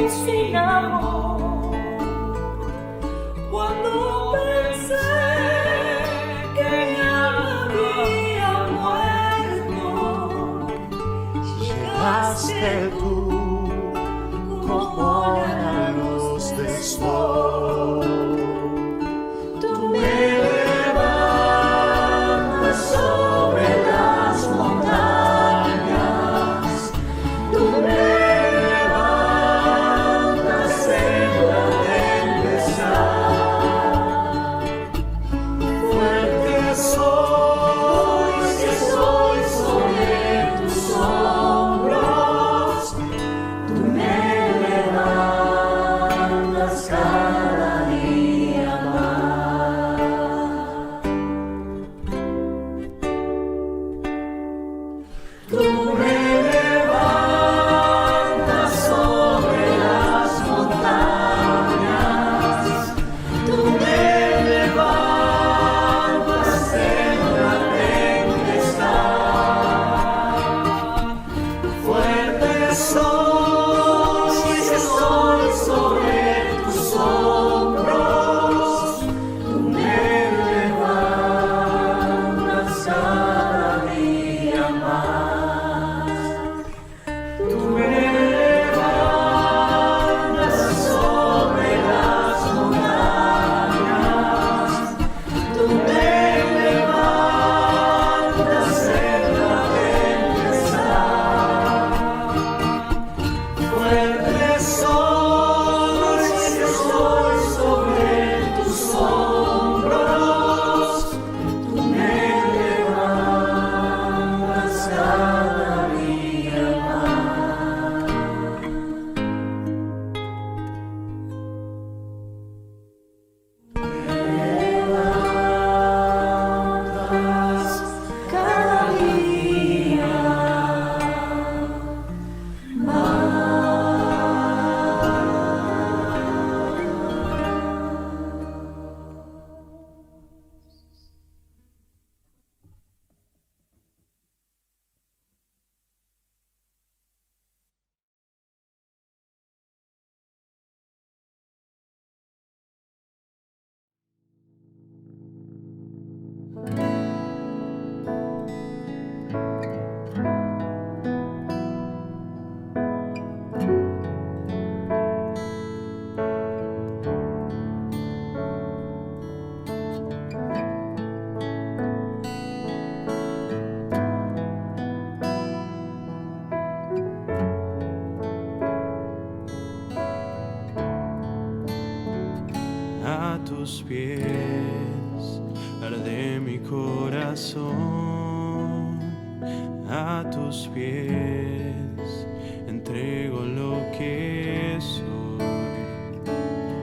sin amor. Cuando pensé que ya había muerto, llegaste tú como la luz del sol. Tú me levantas sobre las montañas, tú me levantas en la tempestad. Fuerte soy, que soy sobre tus hombros, tú me levantas cada día más. Tú me levantas sobre las montañas, tú me levantas en la tempestad. Fuerte soy, que soy sobre tus hombros, tú me levantas cada día más. Tú me levantas sobre las montañas, tú me levantas en la tempestad. Fuerte soy, que soy sobre tus hombros, tú me levantas cada día más. Me levantas cada día A tus pies arde mi corazón, a tus pies entrego lo que soy.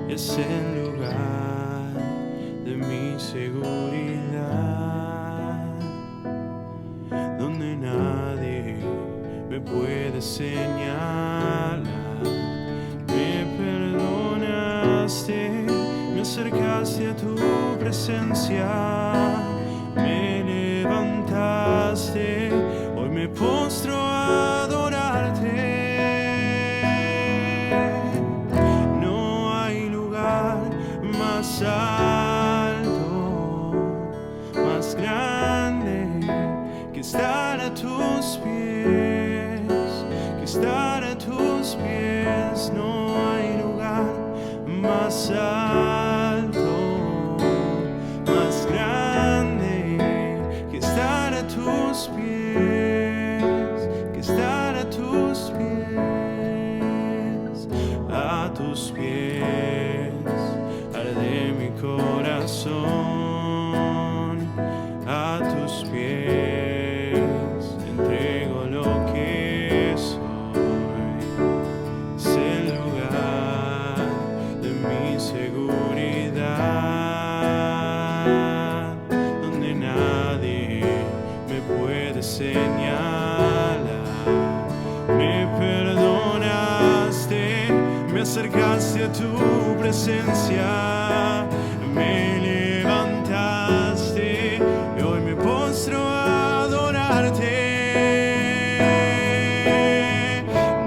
Es el lugar de mi seguridad, donde nadie me puede señalar. Me perdonaste, me acercaste a tu presencia, me levantaste, hoy me postro a adorarte. No hay lugar más alto, más grande que estar a tus pies, que estar a tus pies. No hay lugar más alto, más grande que estar a tus pies, que estar a tus pies. A tus pies arde mi corazón, a tus pies entrego lo que soy. Es el lugar de mi seguridad, donde nadie me puede señalar. Me perdonaste, me acercaste a tu presencia, me levantaste y hoy me postro a adorarte.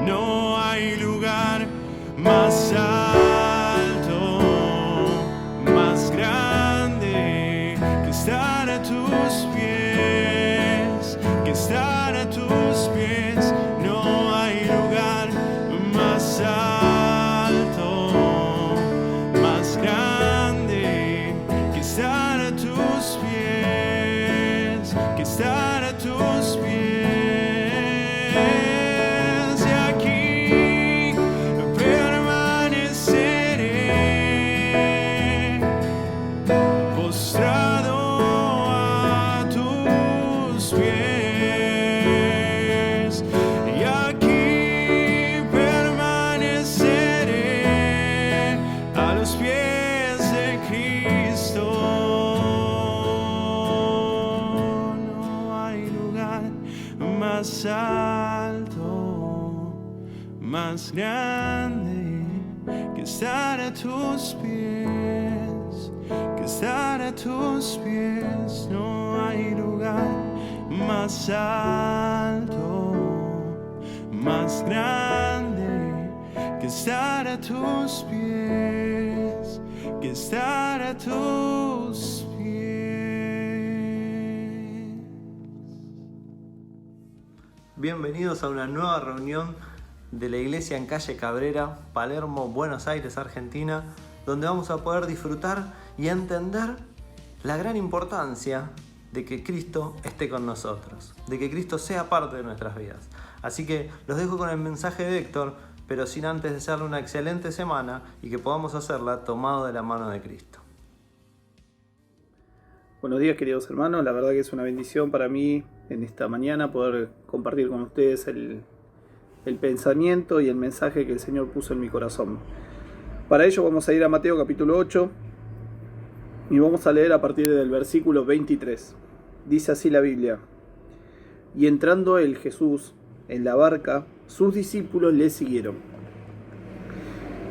No hay lugar más más grande que estar a tus pies, que estar a tus pies. No hay lugar más alto, más grande que estar a tus pies, que estar a tus pies. Bienvenidos a una nueva reunión de la iglesia en calle Cabrera, Palermo, Buenos Aires, Argentina, donde vamos a poder disfrutar y entender la gran importancia de que Cristo esté con nosotros, de que Cristo sea parte de nuestras vidas. Así que los dejo con el mensaje de Héctor, pero sin antes desearle una excelente semana y que podamos hacerla tomado de la mano de Cristo. Buenos días, queridos hermanos, la verdad que es una bendición para mí en esta mañana poder compartir con ustedes el pensamiento y el mensaje que el Señor puso en mi corazón. Para ello vamos a ir a Mateo capítulo 8 y vamos a leer a partir del versículo 23. Dice así la Biblia: Y entrando él, Jesús, en la barca, sus discípulos le siguieron.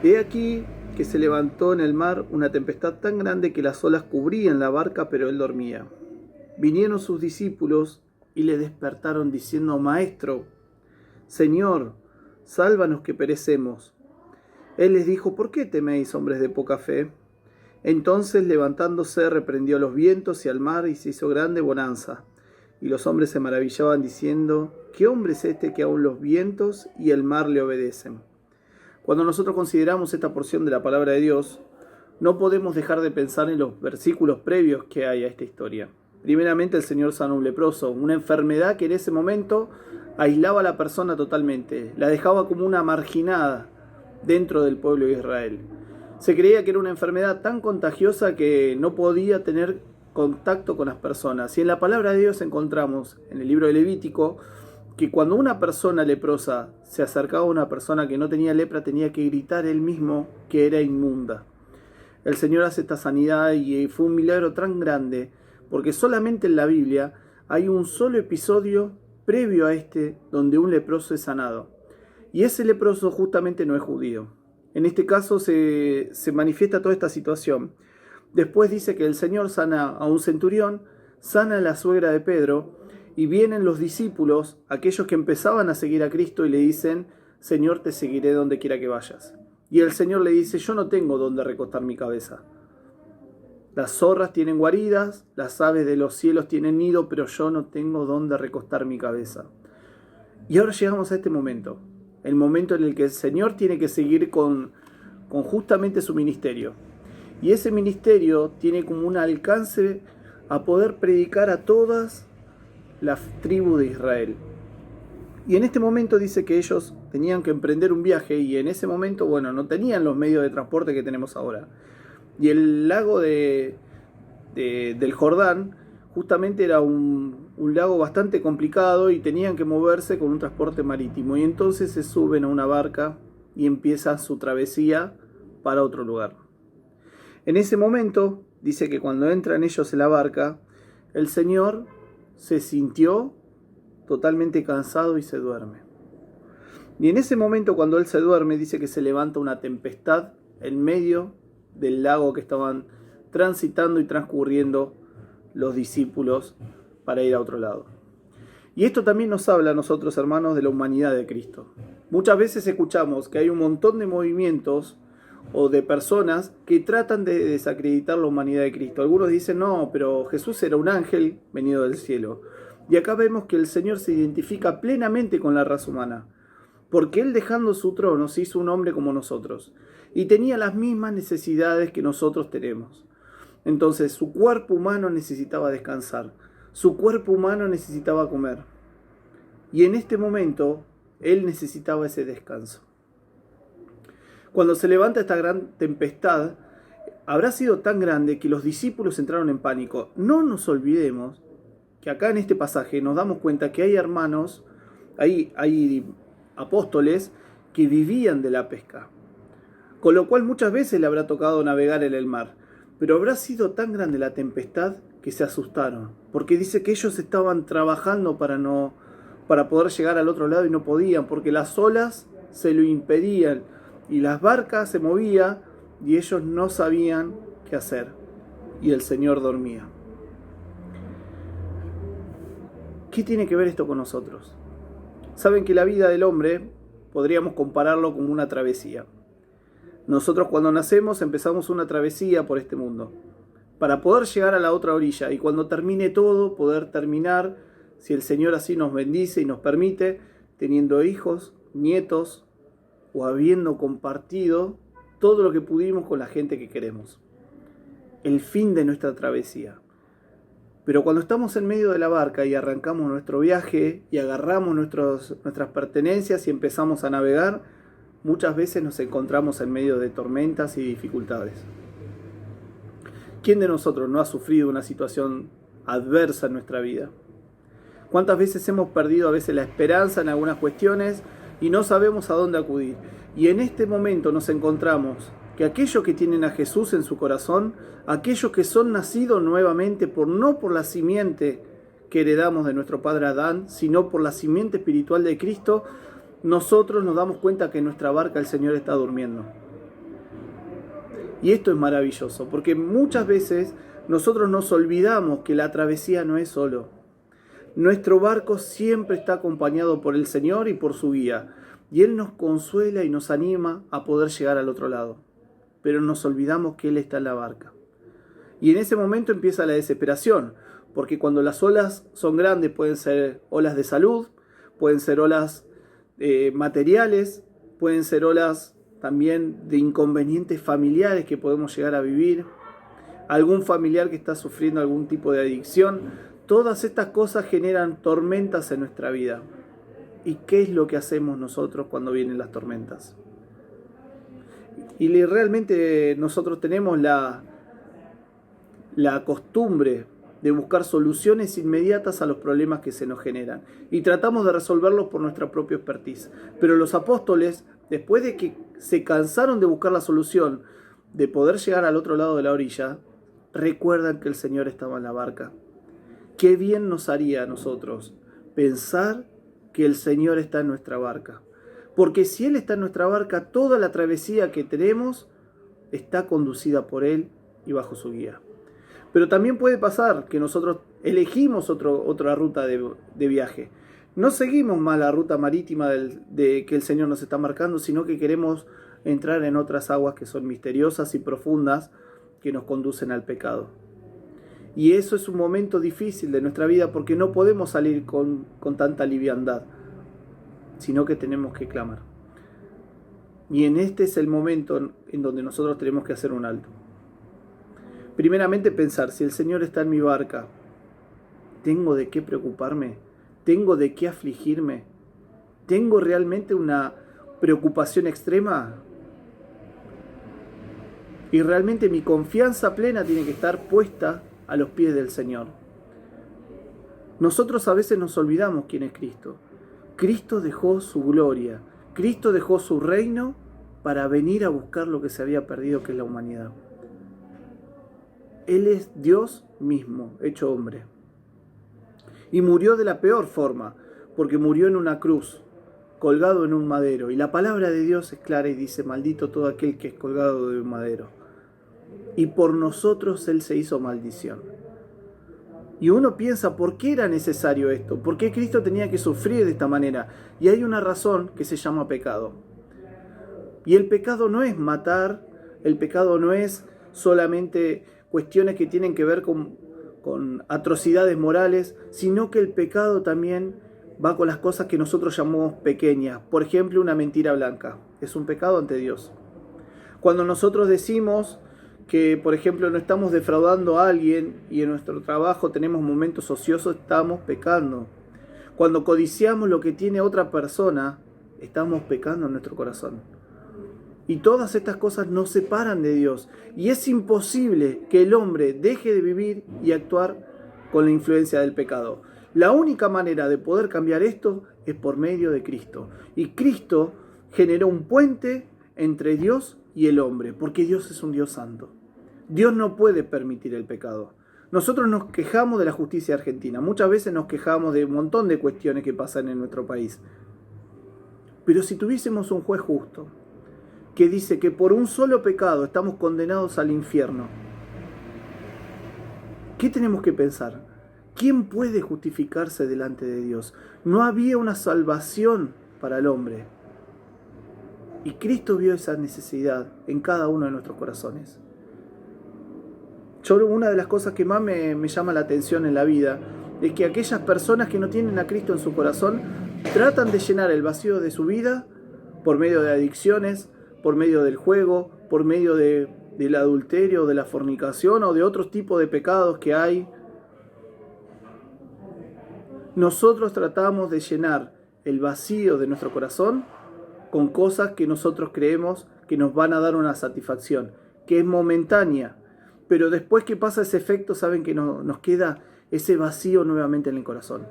He aquí que se levantó en el mar una tempestad tan grande que las olas cubrían la barca, pero él dormía. Vinieron sus discípulos y le despertaron diciendo: Maestro, Señor, sálvanos que perecemos. Él les dijo: ¿Por qué teméis, hombres de poca fe? Entonces, levantándose, reprendió a los vientos y al mar, y se hizo grande bonanza. Y los hombres se maravillaban diciendo: ¿Qué hombre es este que aun los vientos y el mar le obedecen? Cuando nosotros consideramos esta porción de la palabra de Dios, no podemos dejar de pensar en los versículos previos que hay a esta historia. Primeramente, el Señor sanó a un leproso, una enfermedad que en ese momento aislaba a la persona totalmente, la dejaba como una marginada dentro del pueblo de Israel. Se creía que era una enfermedad tan contagiosa que no podía tener contacto con las personas. Y en la palabra de Dios encontramos, en el libro de Levítico, que cuando una persona leprosa se acercaba a una persona que no tenía lepra, tenía que gritar él mismo que era inmunda. El Señor hace esta sanidad y fue un milagro tan grande, porque solamente en la Biblia hay un solo episodio previo a este donde un leproso es sanado. Y ese leproso justamente no es judío. En este caso se manifiesta toda esta situación. Después dice que el Señor sana a un centurión, sana a la suegra de Pedro, y vienen los discípulos, aquellos que empezaban a seguir a Cristo, y le dicen: Señor, te seguiré donde quiera que vayas. Y el Señor le dice: yo no tengo donde recostar mi cabeza. Las zorras tienen guaridas, las aves de los cielos tienen nido, pero yo no tengo donde recostar mi cabeza. Y ahora llegamos a este momento, el momento en el que el Señor tiene que seguir con justamente su ministerio. Y ese ministerio tiene como un alcance a poder predicar a todas las tribus de Israel. Y en este momento dice que ellos tenían que emprender un viaje, y en ese momento, no tenían los medios de transporte que tenemos ahora. Y el lago del Jordán justamente era un lago bastante complicado y tenían que moverse con un transporte marítimo. Y entonces se suben a una barca y empiezan su travesía para otro lugar. En ese momento dice que cuando entran ellos en la barca, el Señor se sintió totalmente cansado y se duerme. Y en ese momento, cuando él se duerme, dice que se levanta una tempestad en medio del lago que estaban transitando y transcurriendo los discípulos para ir a otro lado. Y esto también nos habla a nosotros, hermanos, de la humanidad de Cristo. Muchas veces escuchamos que hay un montón de movimientos o de personas que tratan de desacreditar la humanidad de Cristo. Algunos dicen: no, pero Jesús era un ángel venido del cielo. Y acá vemos que el Señor se identifica plenamente con la raza humana, porque Él, dejando su trono, se hizo un hombre como nosotros y tenía las mismas necesidades que nosotros tenemos. Entonces su cuerpo humano necesitaba descansar, su cuerpo humano necesitaba comer, y en este momento Él necesitaba ese descanso. Cuando se levanta esta gran tempestad, habrá sido tan grande que los discípulos entraron en pánico. No nos olvidemos que acá en este pasaje nos damos cuenta que hay hermanos, hay apóstoles que vivían de la pesca, con lo cual muchas veces le habrá tocado navegar en el mar, pero habrá sido tan grande la tempestad que se asustaron, porque dice que ellos estaban trabajando para poder llegar al otro lado y no podían, porque las olas se lo impedían y las barcas se movían y ellos no sabían qué hacer y el Señor dormía. ¿Qué tiene que ver esto con nosotros? Saben que la vida del hombre podríamos compararlo con una travesía. Nosotros cuando nacemos empezamos una travesía por este mundo para poder llegar a la otra orilla y cuando termine todo poder terminar, si el Señor así nos bendice y nos permite, teniendo hijos, nietos o habiendo compartido todo lo que pudimos con la gente que queremos. El fin de nuestra travesía. Pero cuando estamos en medio de la barca y arrancamos nuestro viaje y agarramos nuestras pertenencias y empezamos a navegar, muchas veces nos encontramos en medio de tormentas y dificultades. ¿Quién de nosotros no ha sufrido una situación adversa en nuestra vida? ¿Cuántas veces hemos perdido a veces la esperanza en algunas cuestiones y no sabemos a dónde acudir? Y en este momento nos encontramos que aquellos que tienen a Jesús en su corazón, aquellos que son nacidos nuevamente no por la simiente que heredamos de nuestro padre Adán, sino por la simiente espiritual de Cristo, nosotros nos damos cuenta que en nuestra barca el Señor está durmiendo. Y esto es maravilloso, porque muchas veces nosotros nos olvidamos que la travesía no es solo. Nuestro barco siempre está acompañado por el Señor y por su guía, y Él nos consuela y nos anima a poder llegar al otro lado. Pero nos olvidamos que Él está en la barca. Y en ese momento empieza la desesperación, porque cuando las olas son grandes pueden ser olas de salud, pueden ser olas materiales, pueden ser olas también de inconvenientes familiares que podemos llegar a vivir, algún familiar que está sufriendo algún tipo de adicción. Todas estas cosas generan tormentas en nuestra vida. ¿Y qué es lo que hacemos nosotros cuando vienen las tormentas? Y realmente nosotros tenemos la costumbre de buscar soluciones inmediatas a los problemas que se nos generan. Y tratamos de resolverlos por nuestra propia expertise. Pero los apóstoles, después de que se cansaron de buscar la solución, de poder llegar al otro lado de la orilla, recuerdan que el Señor estaba en la barca. Qué bien nos haría a nosotros pensar que el Señor está en nuestra barca. Porque si Él está en nuestra barca, toda la travesía que tenemos está conducida por Él y bajo su guía. Pero también puede pasar que nosotros elegimos otra ruta de viaje. No seguimos más la ruta marítima que el Señor nos está marcando, sino que queremos entrar en otras aguas que son misteriosas y profundas que nos conducen al pecado. Y eso es un momento difícil de nuestra vida porque no podemos salir con tanta liviandad, sino que tenemos que clamar. Y en este es el momento en donde nosotros tenemos que hacer un alto. Primeramente pensar, si el Señor está en mi barca, ¿tengo de qué preocuparme? ¿Tengo de qué afligirme? ¿Tengo realmente una preocupación extrema? Y realmente mi confianza plena tiene que estar puesta a los pies del Señor. Nosotros a veces nos olvidamos quién es Cristo. Cristo dejó su gloria, Cristo dejó su reino para venir a buscar lo que se había perdido, que es la humanidad. Él es Dios mismo, hecho hombre. Y murió de la peor forma, porque murió en una cruz, colgado en un madero. Y la palabra de Dios es clara y dice, maldito todo aquel que es colgado de un madero. Y por nosotros Él se hizo maldición. Y uno piensa, ¿por qué era necesario esto? ¿Por qué Cristo tenía que sufrir de esta manera? Y hay una razón que se llama pecado. Y el pecado no es matar, el pecado no es solamente cuestiones que tienen que ver con atrocidades morales, sino que el pecado también va con las cosas que nosotros llamamos pequeñas. Por ejemplo, una mentira blanca. Es un pecado ante Dios. Cuando nosotros decimos que, por ejemplo, no estamos defraudando a alguien y en nuestro trabajo tenemos momentos ociosos, estamos pecando. Cuando codiciamos lo que tiene otra persona, estamos pecando en nuestro corazón. Y todas estas cosas nos separan de Dios. Y es imposible que el hombre deje de vivir y actuar con la influencia del pecado. La única manera de poder cambiar esto es por medio de Cristo. Y Cristo generó un puente entre Dios y el hombre, porque Dios es un Dios santo. Dios no puede permitir el pecado. Nosotros nos quejamos de la justicia argentina. Muchas veces nos quejamos de un montón de cuestiones que pasan en nuestro país. Pero si tuviésemos un juez justo, que dice que por un solo pecado estamos condenados al infierno, ¿qué tenemos que pensar? ¿Quién puede justificarse delante de Dios? No había una salvación para el hombre. Y Cristo vio esa necesidad en cada uno de nuestros corazones. Una de las cosas que más me llama la atención en la vida es que aquellas personas que no tienen a Cristo en su corazón tratan de llenar el vacío de su vida por medio de adicciones, por medio del juego, por medio del adulterio, de la fornicación o de otros tipos de pecados que hay. Nosotros tratamos de llenar el vacío de nuestro corazón con cosas que nosotros creemos que nos van a dar una satisfacción, que es momentánea, pero después que pasa ese efecto, saben que nos queda ese vacío nuevamente en el corazón.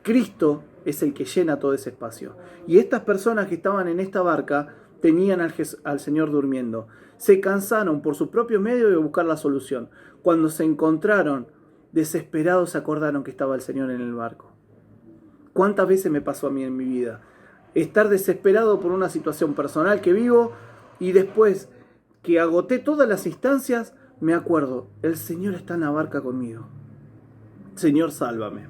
Cristo es el que llena todo ese espacio. Y estas personas que estaban en esta barca tenían al Señor durmiendo. Se cansaron por sus propios medios de buscar la solución. Cuando se encontraron desesperados, se acordaron que estaba el Señor en el barco. ¿Cuántas veces me pasó a mí en mi vida? Estar desesperado por una situación personal que vivo y después que agoté todas las instancias, me acuerdo, el Señor está en la barca conmigo. Señor, sálvame.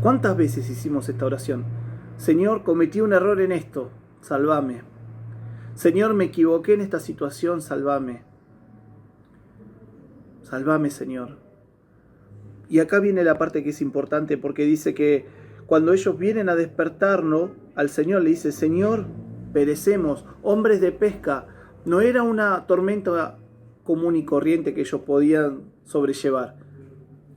¿Cuántas veces hicimos esta oración? Señor, cometí un error en esto, sálvame. Señor, me equivoqué en esta situación, sálvame. Sálvame, Señor. Y acá viene la parte que es importante, porque dice que cuando ellos vienen a despertarnos, al Señor le dice, Señor, perecemos, hombres de pesca. No era una tormenta común y corriente que ellos podían sobrellevar.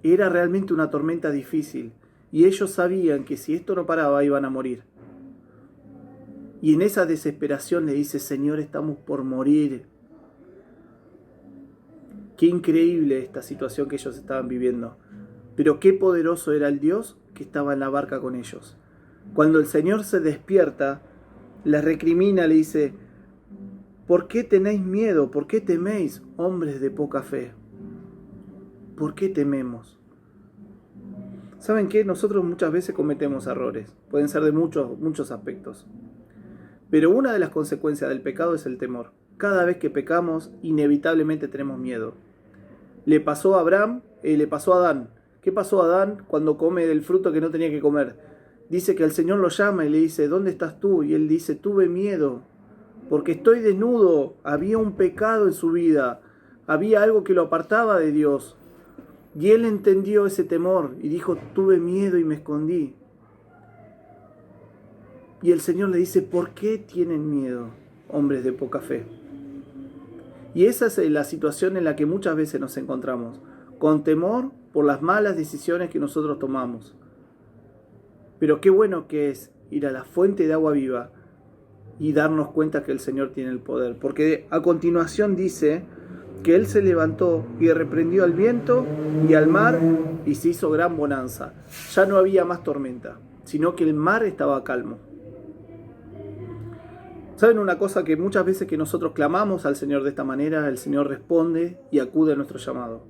Era realmente una tormenta difícil. Y ellos sabían que si esto no paraba, iban a morir. Y en esa desesperación le dice, Señor, estamos por morir. Qué increíble esta situación que ellos estaban viviendo. Pero qué poderoso era el Dios que estaba en la barca con ellos. Cuando el Señor se despierta, les recrimina, le dice, ¿por qué tenéis miedo? ¿Por qué teméis, hombres de poca fe? ¿Por qué tememos? ¿Saben qué? Nosotros muchas veces cometemos errores. Pueden ser de muchos aspectos. Pero una de las consecuencias del pecado es el temor. Cada vez que pecamos, inevitablemente tenemos miedo. Le pasó a Abraham, le pasó a Adán. ¿Qué pasó a Adán cuando come del fruto que no tenía que comer? Dice que el Señor lo llama y le dice, ¿dónde estás tú? Y él dice, tuve miedo, porque estoy desnudo. Había un pecado en su vida, había algo que lo apartaba de Dios. Y él entendió ese temor y dijo, tuve miedo y me escondí. Y el Señor le dice, ¿por qué tienen miedo, hombres de poca fe? Y esa es la situación en la que muchas veces nos encontramos, con temor por las malas decisiones que nosotros tomamos. Pero qué bueno que es ir a la fuente de agua viva y darnos cuenta que el Señor tiene el poder. Porque a continuación dice que Él se levantó y reprendió al viento y al mar y se hizo gran bonanza. Ya no había más tormenta, sino que el mar estaba calmo. ¿Saben una cosa? Que muchas veces que nosotros clamamos al Señor de esta manera, el Señor responde y acude a nuestro llamado.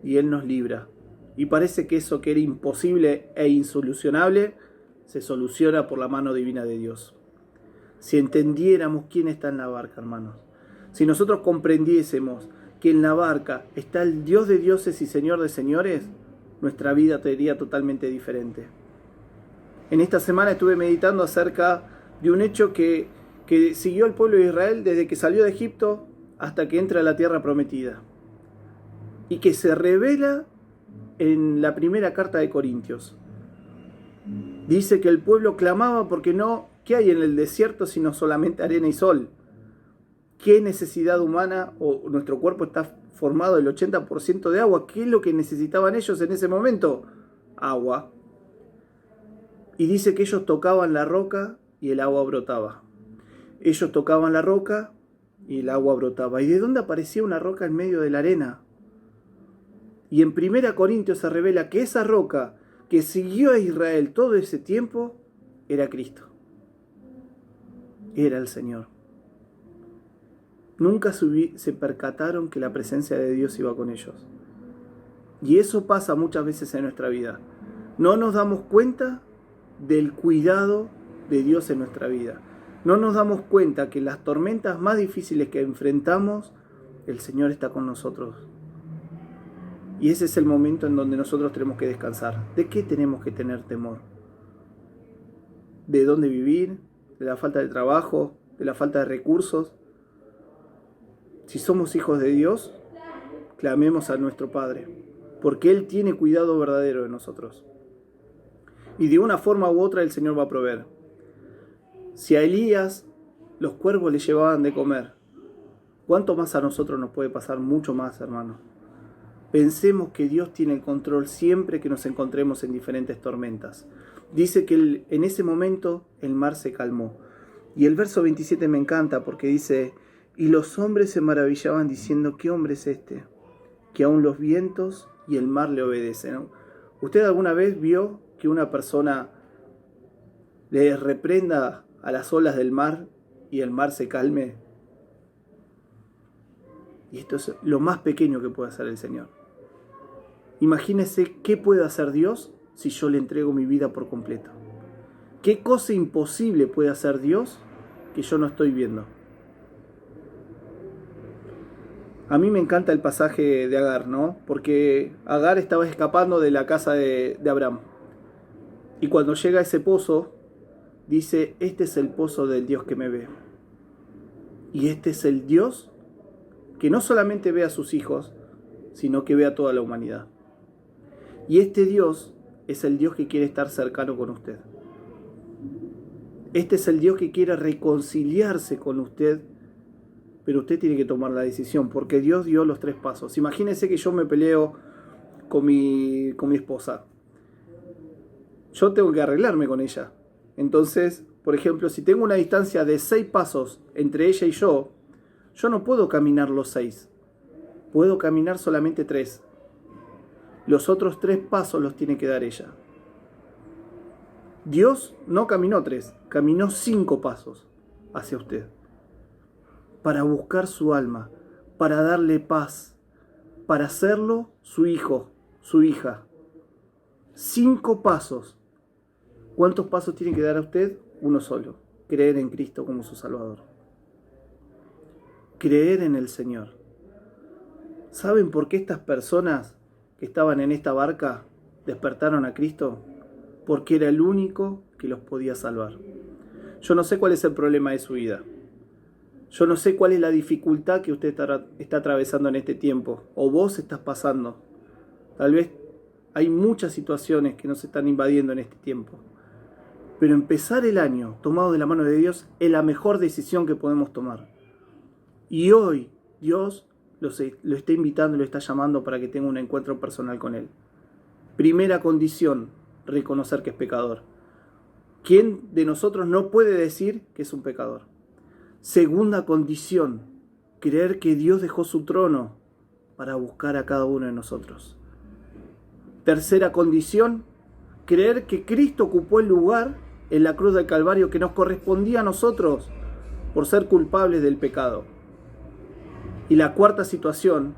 Y Él nos libra. Y parece que eso que era imposible e insolucionable, se soluciona por la mano divina de Dios. Si entendiéramos quién está en la barca, hermanos. Si nosotros comprendiésemos que en la barca está el Dios de dioses y Señor de señores, nuestra vida sería totalmente diferente. En esta semana estuve meditando acerca de un hecho que siguió al pueblo de Israel desde que salió de Egipto hasta que entra a la tierra prometida. Y que se revela en la primera carta de Corintios. Dice que el pueblo clamaba porque no, ¿qué hay en el desierto sino solamente arena y sol? ¿Qué necesidad humana, o nuestro cuerpo está formado del 80% de agua? ¿Qué es lo que necesitaban ellos en ese momento? Agua. Y dice que ellos tocaban la roca y el agua brotaba. Ellos tocaban la roca y el agua brotaba. ¿Y de dónde aparecía una roca en medio de la arena? Y en 1 Corintios se revela que esa roca que siguió a Israel todo ese tiempo era Cristo. Era el Señor. Nunca se percataron que la presencia de Dios iba con ellos. Y eso pasa muchas veces en nuestra vida. No nos damos cuenta del cuidado de Dios en nuestra vida. No nos damos cuenta que en las tormentas más difíciles que enfrentamos, el Señor está con nosotros. Y ese es el momento en donde nosotros tenemos que descansar. ¿De qué tenemos que tener temor? ¿De dónde vivir? ¿De la falta de trabajo? ¿De la falta de recursos? Si somos hijos de Dios, clamemos a nuestro Padre, porque Él tiene cuidado verdadero de nosotros. Y de una forma u otra el Señor va a proveer. Si a Elías los cuervos le llevaban de comer, ¿cuánto más a nosotros nos puede pasar? Mucho más, hermanos. Pensemos que Dios tiene el control siempre que nos encontremos en diferentes tormentas. Dice que en ese momento el mar se calmó. Y el verso 27 me encanta porque dice: y los hombres se maravillaban diciendo, ¿qué hombre es este? Que aún los vientos y el mar le obedecen. ¿Usted alguna vez vio que una persona le reprenda a las olas del mar y el mar se calme? Y esto es lo más pequeño que puede hacer el Señor. Imagínese qué puede hacer Dios si yo le entrego mi vida por completo. ¿Qué cosa imposible puede hacer Dios que yo no estoy viendo? A mí me encanta el pasaje de Agar, ¿no? Porque Agar estaba escapando de la casa de Abraham. Y cuando llega a ese pozo, dice: este es el pozo del Dios que me ve. Y este es el Dios que no solamente ve a sus hijos, sino que ve a toda la humanidad. Y este Dios es el Dios que quiere estar cercano con usted. Este es el Dios que quiere reconciliarse con usted, pero usted tiene que tomar la decisión, porque Dios dio los 3 pasos. Imagínese que yo me peleo con mi esposa. Yo tengo que arreglarme con ella. Entonces, por ejemplo, si tengo una distancia de 6 pasos entre ella y yo no puedo caminar los 6. Puedo caminar solamente 3. Los otros 3 pasos los tiene que dar ella. Dios no caminó 3, caminó 5 pasos hacia usted. Para buscar su alma, para darle paz, para hacerlo su hijo, su hija. 5 pasos. ¿Cuántos pasos tiene que dar a usted? Uno solo: creer en Cristo como su Salvador. Creer en el Señor. ¿Saben por qué estas personas que estaban en esta barca despertaron a Cristo? Porque era el único que los podía salvar. Yo no sé cuál es el problema de su vida. Yo no sé cuál es la dificultad que usted está atravesando en este tiempo, o vos estás pasando. Tal vez hay muchas situaciones que nos están invadiendo en este tiempo. Pero empezar el año tomado de la mano de Dios es la mejor decisión que podemos tomar. Y hoy Dios lo está invitando, lo está llamando para que tenga un encuentro personal con Él. Primera condición: reconocer que es pecador. ¿Quién de nosotros no puede decir que es un pecador? Segunda condición: creer que Dios dejó su trono para buscar a cada uno de nosotros. Tercera condición: creer que Cristo ocupó el lugar en la cruz del Calvario que nos correspondía a nosotros por ser culpables del pecado. Y la cuarta situación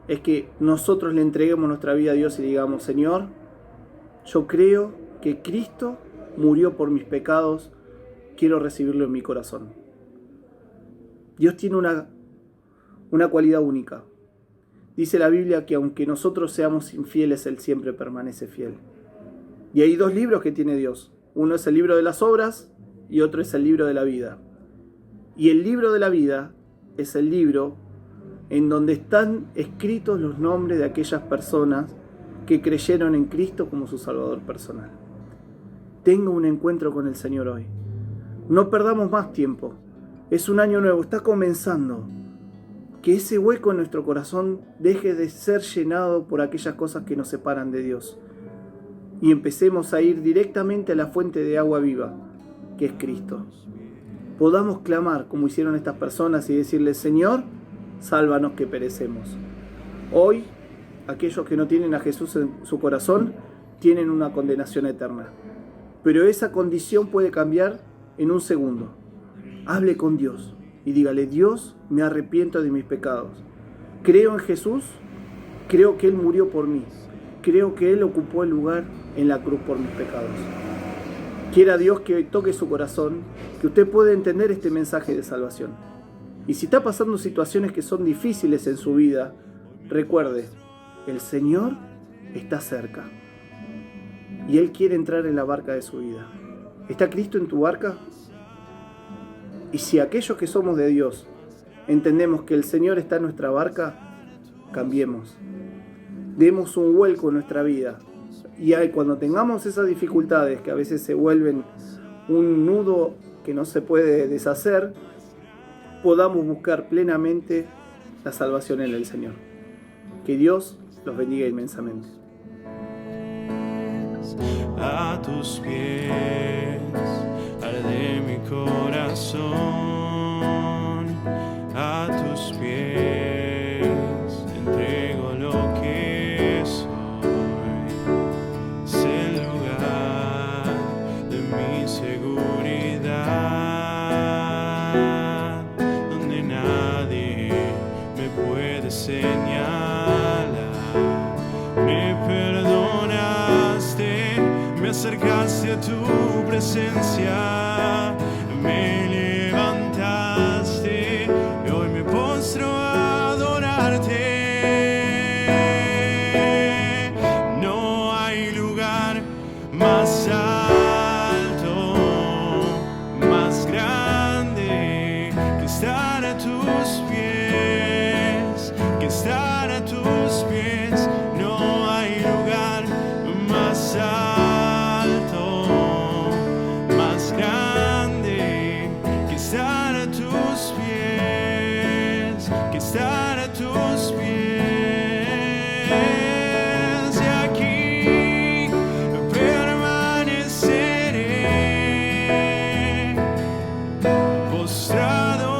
es que nosotros le entreguemos nuestra vida a Dios y digamos: Señor, yo creo que Cristo murió por mis pecados, quiero recibirlo en mi corazón. Dios tiene una cualidad única. Dice la Biblia que aunque nosotros seamos infieles, Él siempre permanece fiel. Y hay 2 libros que tiene Dios. Uno es el libro de las obras y otro es el libro de la vida. Y el libro de la vida es el libro en donde están escritos los nombres de aquellas personas que creyeron en Cristo como su Salvador personal. Tenga un encuentro con el Señor hoy. No perdamos más tiempo. Es un año nuevo, está comenzando. Que ese hueco en nuestro corazón deje de ser llenado por aquellas cosas que nos separan de Dios. Y empecemos a ir directamente a la fuente de agua viva, que es Cristo. Podamos clamar como hicieron estas personas y decirle: Señor, sálvanos que perecemos. Hoy, aquellos que no tienen a Jesús en su corazón, tienen una condenación eterna. Pero esa condición puede cambiar en un segundo. Hable con Dios y dígale: Dios, me arrepiento de mis pecados. Creo en Jesús, creo que Él murió por mí. Creo que Él ocupó el lugar en la cruz por mis pecados. Quiera Dios que toque su corazón, que usted pueda entender este mensaje de salvación. Y si está pasando situaciones que son difíciles en su vida, recuerde, el Señor está cerca. Y Él quiere entrar en la barca de su vida. ¿Está Cristo en tu barca? Y si aquellos que somos de Dios entendemos que el Señor está en nuestra barca, cambiemos. Demos un vuelco en nuestra vida. Y cuando tengamos esas dificultades que a veces se vuelven un nudo que no se puede deshacer, podamos buscar plenamente la salvación en el Señor. Que Dios los bendiga inmensamente. A tus pies arde mi corazón, a tus pies entrego lo que soy. Es el lugar de mi seguridad, donde nadie me puede señalar. Me perdonaste, me acercaste a tu presencia, me levantaste y hoy me postro a adorarte. No hay lugar más alto, más grande que estar a tus pies, que estar a tus pies. No hay lugar más alto, más grande que estar a tus pies, que estar a tus pies. Y aquí permaneceré postrado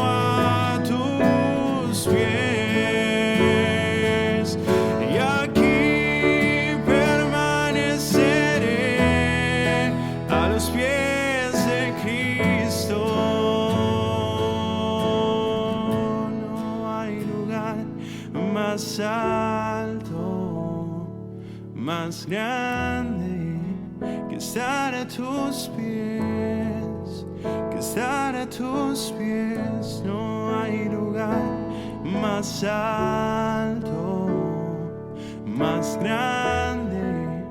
a tus pies. Y aquí permaneceré a los pies de Cristo. No hay lugar más alto, más grande que estar a tus pies, que estar a tus pies. No hay lugar más alto, más grande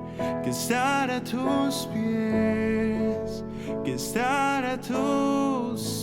que estar a tus pies, que estar a tus